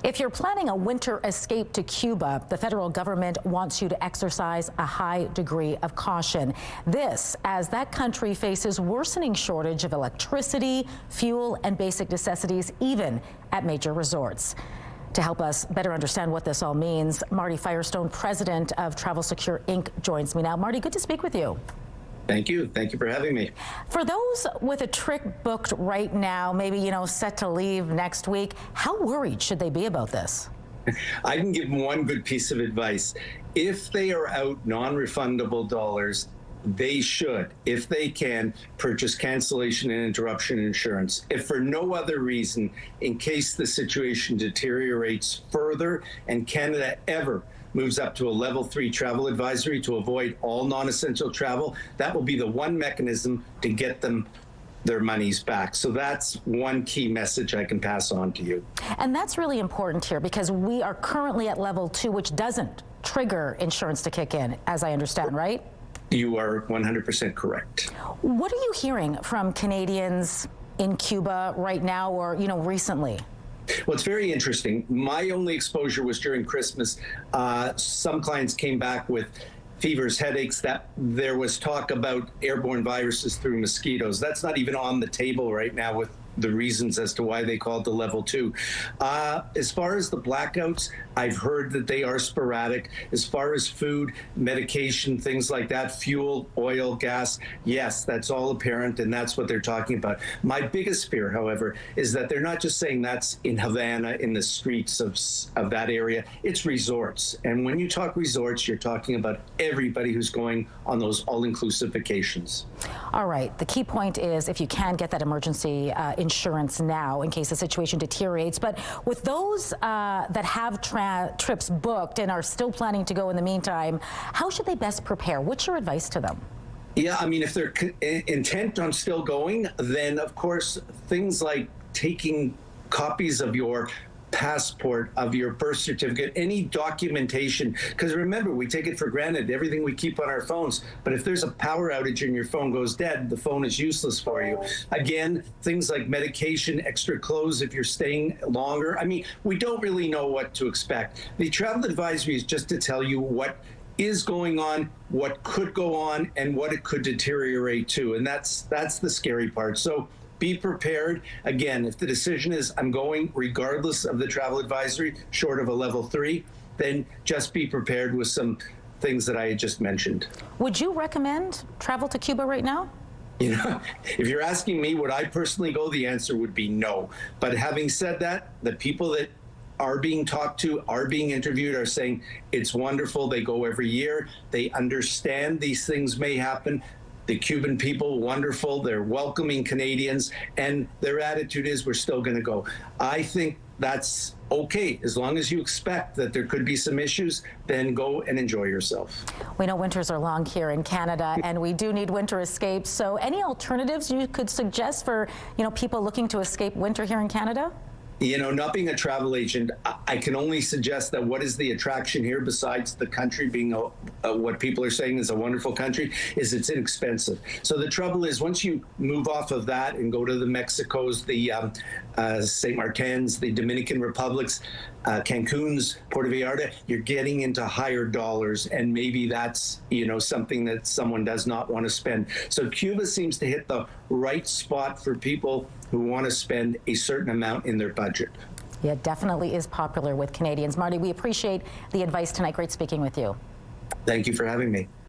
If you're planning a winter escape to Cuba, the federal government wants you to exercise a high degree of caution. This as that country faces worsening shortage of electricity, fuel, and basic necessities, even at major resorts. To help us better understand what this all means, Marty Firestone, president of Travel Secure Inc., joins me now. Marty, good to speak with you. Thank you. Thank you for having me. For those with a trip booked right now, maybe, set to leave next week, how worried should they be about this? I can give them one good piece of advice. If they are out non-refundable dollars, they should, if they can, purchase cancellation and interruption insurance. If for no other reason, in case the situation deteriorates further and Canada ever moves up to a level 3 travel advisory to avoid all non-essential travel, that will be the one mechanism to get them their monies back. So that's one key message I can pass on to you. And that's really important here because we are currently at level 2, which doesn't trigger insurance to kick in, as I understand, right? You are 100% correct. What are you hearing from Canadians in Cuba right now or, recently? Well, it's very interesting. My only exposure was during Christmas. Some clients came back with fevers, headaches, that there was talk about airborne viruses through mosquitoes. That's not even on the table right now with the reasons as to why they called the level 2. As far as the blackouts, I've heard that they are sporadic. As far as food, medication, things like that, fuel, oil, gas, yes, that's all apparent, and that's what they're talking about. My biggest fear, however, is that they're not just saying that's in Havana, in the streets of that area. It's resorts. And when you talk resorts, you're talking about everybody who's going on those all-inclusive vacations. All right. The key point is if you can get that emergency insurance now in case the situation deteriorates. But with those that have trips booked and are still planning to go in the meantime, how should they best prepare? What's your advice to them? Yeah, I mean, if they're intent on still going, then of course things like taking copies of your passport, of your birth certificate, any documentation, because remember, we take it for granted, everything we keep on our phones, but if there's a power outage and your phone goes dead, the phone is useless for you. Again, things like medication, extra clothes if you're staying longer. I mean, we don't really know what to expect. The travel advisory is just to tell you what is going on, what could go on, and what it could deteriorate to, and that's the scary part. So be prepared. Again, if the decision is I'm going regardless of the travel advisory, short of a level 3, then just be prepared with some things that I had just mentioned. Would you recommend travel to Cuba right now? If you're asking me, would I personally go, the answer would be no. But having said that, the people that are being talked to, are being interviewed, are saying it's wonderful. They go every year. They understand these things may happen. The Cuban people, wonderful. They're welcoming Canadians, and their attitude is we're still going to go. I think that's okay. As long as you expect that there could be some issues, then go and enjoy yourself. We know winters are long here in Canada, and we do need winter escapes. So any alternatives you could suggest for, people looking to escape winter here in Canada? Not being a travel agent, I can only suggest that what is the attraction here besides the country being what people are saying is a wonderful country, is it's inexpensive. So the trouble is once you move off of that and go to the Mexicos, the St. Martins, the Dominican Republics, Cancun's, Puerto Vallarta, you're getting into higher dollars, and maybe that's something that someone does not want to spend. So Cuba seems to hit the right spot for people who want to spend a certain amount in their budget. Yeah, definitely is popular with Canadians. Marty, we appreciate the advice tonight. Great speaking with you. Thank you for having me.